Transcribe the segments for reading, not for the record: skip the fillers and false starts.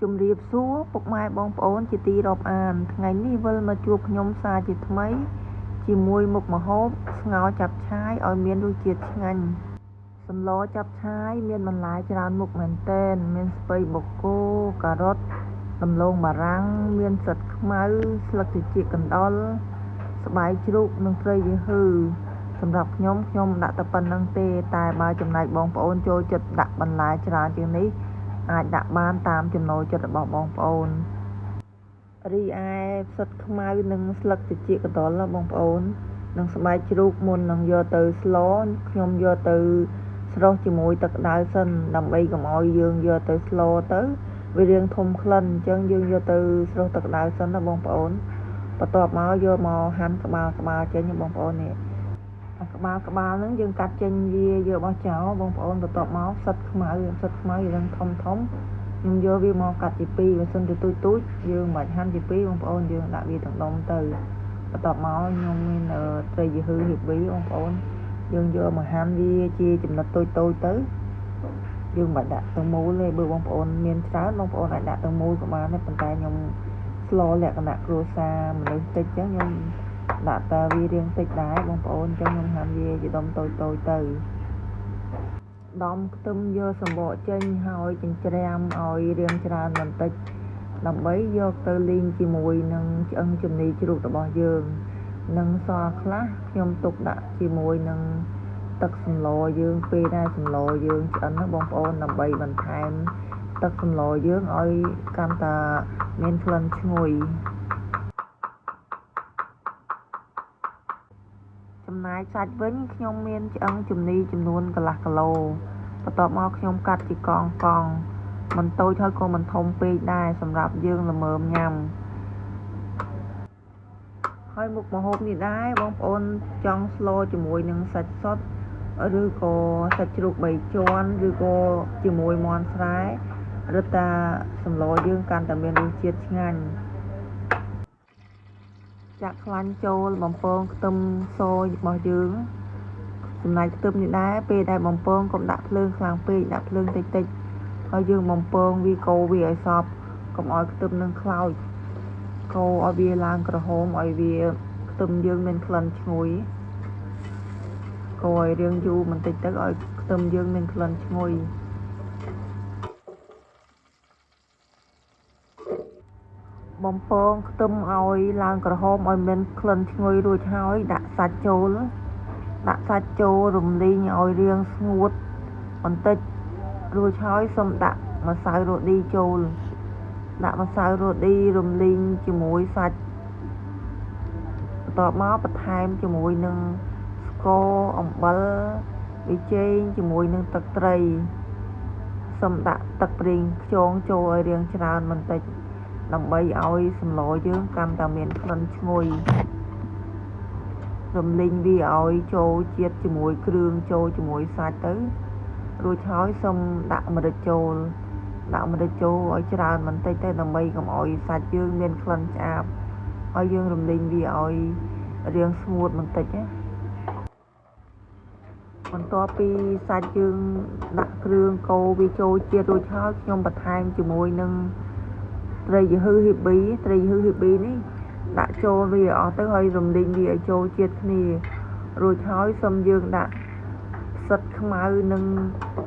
ជំរាបសួរពុកម៉ែបងប្អូនជាទីរាប់អានថ្ងៃនេះវិលមកជួបខ្ញុំសារជាថ្មីជាមួយមុខម្ហូបស្ងោរចាប់ឆាយឲ្យមានរសជាតិឆ្ងាញ់សម្លចាប់ឆាយមានបន្លែច្រើនមុខមែនទែនមានស្ពៃបូកគោការ៉ុតដំឡូងបារាំងមានផ្សិតខ្មៅស្លឹកត្រចៀកកណ្ដុរស្បែកជ្រូកនិងត្រីយឺហឺសម្រាប់ខ្ញុំដាក់តែប៉ុណ្្នឹងទេតែបើចំណែកបងប្អូនចូលចិត្តដាក់បន្លែច្រើនជាងនេះអាចដាក់បានតាមចំណូលចិត្តរបស់បងប្អូនរីឯផ្សិតខ្មៅនិងស្លឹកត្រចៀកកណ្ដុរបងប្អូននិងស្បែកជ្រូកមុននឹងយកទៅស្លខ្ញុំយកទៅស្រុះជាមួយទឹកក្តៅសិនដើម្បីកុំឲ្យយើងយកទៅស្លទៅវារាងធំក្លិនអញ្ចឹងយើងយកទៅស្រុះទឹកក្តៅសិនណាបងប្អូនបន្ទាប់មកយកមកហាន់ក្បាលចេញបងប្អូននេះក្បាលហ្នឹងយើងកាត់ចេញវាយកបោះចោលបងប្អូនបន្ទាប់មកផ្សិតខ្មៅរឿងធំខ្ញុំយកវាមកកាត់ជាពីរបើសិនជាទូចយើងមិនហាន់ជាពីរបងប្អូនយើងដាក់វាទាំងដុំទៅបន្ទាប់មកខ្ញុំមានត្រីយឺហឺហៀបវីបងប្អូនយើងយកមកហាន់វាជាចំណិតតូចទៅយើងមិនដាក់ទាំងមូលទេបើបងប្អូនមានច្រើនបងប្អូនអាចដាក់ទាំងមូលក៏បានដែរប៉ុន្តែខ្ញុំស្លលក្ខណៈគ្រួសារមនុស្សតិចអញ្ចឹងខ្ញុំដាក់តែវារាងតិចដែរបងប្អូនអញ្ចឹងខ្ញុំហាន់វាជាដុំតូចទៅដំខ្ទឹមយកសម្បកចេញហើយចិញ្ច្រាំឲ្យរាងច្រើនបន្តិចដើម្បីយកទៅលីងជាមួយនឹងឆ្អឹងជំនីជ្រូករបស់យើងនិងសល់ខ្លះខ្ញុំទុកដាក់ជាមួយនឹងទឹកសម្លយើងពេលដែលសម្លយើងឆ្អិនណាបងប្អូនដើម្បីបន្ថែមទឹកសម្លយើងឲ្យកាន់តែមានក្លិនឈ្ងុយចំណែកសាច់វិញខ្ញុំមានឆ្អឹងជំនីចំនួនកន្លះគីឡូបន្ទាប់មកខ្ញុំកាត់ជាកង់មិនតូចហើយក៏មិនធំពេកដែរសម្រាប់យើងល្មមញ៉ាំហើយមុខម្ហូបនេះដែរបងប្អូនចង់ស្លជាមួយនឹងសាច់សុទ្ធឬក៏សាច់ជ្រូក3ជាន់ឬក៏ជាមួយមាន់ស្រែរឹតតែសម្លយើងកាន់តែមានរសជាតិឆ្ងាញ់ចាក់ខ្លាញ់ចូលបំពងខ្ទឹមសរបស់យើងចំណែកខ្ទឹមនេះដែរពេលដែលបំពងកុំដាក់ភ្លើងខ្លាំងពេកដាក់ភ្លើងតិចហើយយើងបំពងវាកូរវាឲ្យសព្វកុំឲ្យខ្ទឹមនឹងខ្លោចកូរឲ្យវាឡើងក្រហមឲ្យវាខ្ទឹមយើងមានក្លិនឈ្ងុយកូរឲ្យរាងយូរបន្តិចទៅឲ្យខ្ទឹមយើងមានក្លិនឈ្ងុយបំពងខ្ទឹមឲ្យឡើងក្រហមឲ្យមានក្លិនឈ្ងុយរួចហើយដាក់សាច់ចូលរំលីងឲ្យរាងស្ងួតបន្តិចរួចហើយសូមដាក់ម្សៅរ៉ូឌីចូលដាក់ម្សៅរ៉ូឌីរំលីងជាមួយសាច់បន្ទាប់មកបន្ថែមជាមួយនឹងស្ករអំបិលប៊ីចេងជាមួយនឹងទឹកត្រីសូមដាក់ទឹកប្រេងខ្យងចូលឲ្យរាងច្រើនបន្តិចដើម្បីឲ្យសម្លយើងកាន់តែមានក្លិនឈ្ងុយរំលីងវាឲ្យចូលជាតិជាមួយគ្រឿងចូលជាមួយសាច់ទៅរួចហើយសូមដាក់ម្រេចចូលឲ្យច្រើនបន្តិចទៅដើម្បីកុំឲ្យសាច់យើងមានក្លិនឆ្អាបហើយយើងរំលីងវាឲ្យរាងស្ងួតបន្តិចណាបន្ទាប់ពីសាច់យើងដាក់គ្រឿងកូរវាចូលជាតិរួចហើយខ្ញុំបន្ថែមជាមួយនឹងត្រីយឺហឺហៀបវីនេះដាក់ចូលវាអស់ទៅហើយរំលីងវាឲ្យចូលជាតិគ្នារួចហើយសូមយើងដាក់ផ្សិតខ្មៅនិង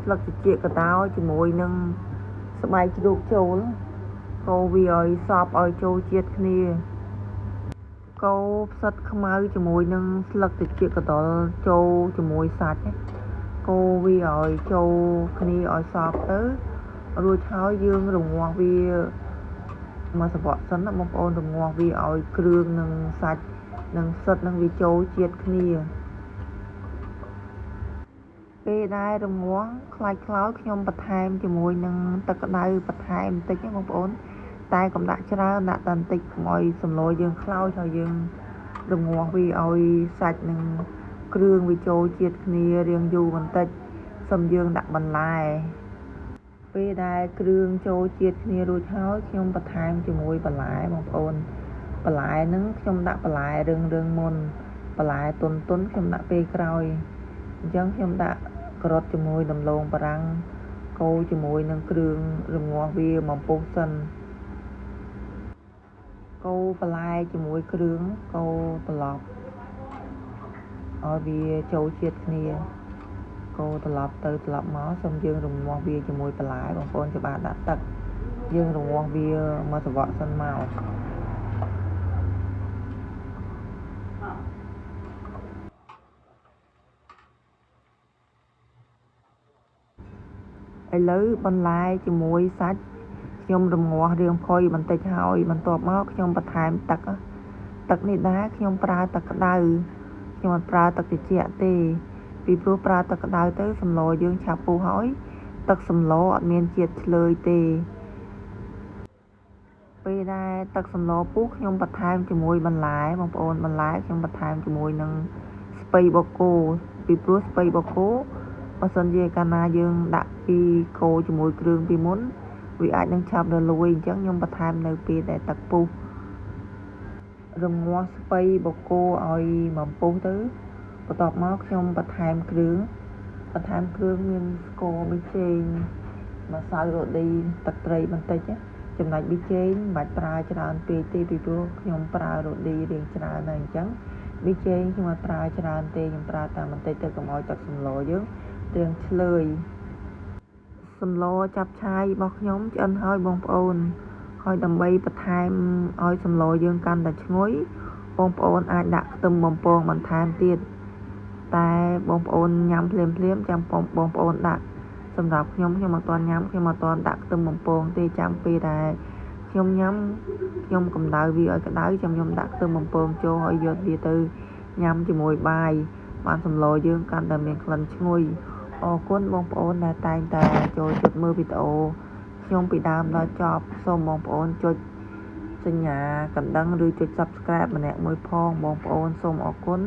ស្លឹកត្រចៀកកណ្ដោជាមួយនឹងស្បែកជ្រូកចូលកូរវាឲ្យសព្វឲ្យចូលជាតិគ្នាកូរផ្សិតខ្មៅជាមួយនឹងស្លឹកត្រចៀកកណ្ដុរចូលជាមួយសាច់កូរវាឲ្យចូលគ្នាឲ្យសព្វទៅរួចហើយយើងរងាស់វាមកសង្កត់សិនណាបងប្អូនរងាស់វាឲ្យគ្រឿងនិងសាច់និងផ្សិតនឹងវាចូលជាតិគ្នាពេលដែលរងាស់ខ្លាចខ្លោចខ្ញុំបន្ថែមជាមួយនឹងទឹកក្តៅបន្ថែមបន្តិចណាបងប្អូនតែកុំដាក់ច្រើនដាក់តែបន្តិចកុំឲ្យសម្លយើងខ្លោចហើយយើងរងាស់វាឲ្យសាច់និងគ្រឿងវាចូលជាតិគ្នារាងយូរបន្តិចសូមយើងដាក់បន្លែពេលដែលគ្រឿងចូលជាតិគ្នារួចហើយខ្ញុំបន្ថែមជាមួយបន្លែបងប្អូនបន្លែហ្នឹងខ្ញុំដាក់បន្លែរឹងមុនបន្លែទុនខ្ញុំដាក់ពេលក្រោយអញ្ចឹងខ្ញុំដាក់ការ៉ុតជាមួយដំឡូងបារាំង កូរជាមួយនឹងគ្រឿងរងាស់វាមកពុះសិនកូរបន្លែជាមួយគ្រឿងកូរត្រឡប់ឲ្យវាចូលជាតិគ្នាកូរត្រឡប់ទៅត្រឡប់មកសូមយើងរងាស់វាជាមួយបន្លែបងប្អូនច្បាស់ដាក់ទឹកយើងរងាស់វាមកសង្វក់សិនមកឥឡូវបន្លែជាមួយសាច់ខ្ញុំរងាស់រាងផុយបន្តិចហើយបន្ទាប់មកខ្ញុំបន្ថែមទឹកនេះដែរខ្ញុំប្រើទឹកក្តៅខ្ញុំមិនប្រើទឹកត្រជាក់ទេពីព្រោះប្រើទឹកក្តៅទៅសម្លយើងឆាប់ពុះហើយទឹកសម្លអត់មានជាតិឆ្លើយទេពេលដែលទឹកសម្លពុះខ្ញុំបន្ថែមជាមួយបន្លែបងប្អូនបន្លែខ្ញុំបន្ថែមជាមួយនឹងស្ពៃបូកគោពីព្រោះស្ពៃបូកគោបើសិនជាកាលណាយើងដាក់ពីកូរជាមួយគ្រឿងពីមុនវាអាចនឹងឆាប់រលួយអញ្ចឹងខ្ញុំបន្ថែមនៅពេលដែលទឹកពុះរងាស់ស្ពៃបូកគោឲ្យមកពុះទៅបន្ទាប់មកខ្ញុំបន្ថែមគ្រឿងមានស្ករប៊ីចេងម្សៅរ៉ូឌីទឹកត្រីបន្តិចចំណុចប៊ីចេងមិនបាច់ប្រើច្រើនពេកទេពីព្រោះខ្ញុំប្រើរ៉ូឌីរៀងច្រើនហើយអញ្ចឹងប៊ីចេងខ្ញុំអត់ប្រើច្រើនទេខ្ញុំប្រើតែបន្តិចទៅកុំឲ្យទឹកសម្លយើងរាងឆ្លើយសម្លចាប់ឆាយរបស់ខ្ញុំឆ្អិនហើយបងប្អូនហើយដើម្បីបន្ថែមឲ្យសម្លយើងកាន់តែឈ្ងុយបងប្អូនអាចដាក់ខ្ទឹមបំពងបន្ថែមទៀតតែបងប្អូនញ៉ាំភ្លាមចាំបងប្អូនដាក់សម្រាប់ខ្ញុំអត់ទាន់ញ៉ាំខ្ញុំអត់ទាន់ដាក់ខ្ទឹមបំពងទេចាំពេលដែលខ្ញុំញ៉ាំខ្ញុំកម្ដៅវាឲ្យក្ដៅចាំខ្ញុំដាក់ខ្ទឹមបំពងចូលឲ្យយកវាទៅញ៉ាំជាមួយបាយបានសម្លយើងកាន់តែមានក្លិនឈ្ងុយអរគុណបងប្អូនដែលតែងតែចូលចិត្តមើលវីដេអូខ្ញុំពីដើមដល់ចប់សូមបងប្អូនចុចសញ្ញាកណ្ដឹងឬចុច Subscribe ម្នាក់មួយផងបងប្អូនសូមអរគុណ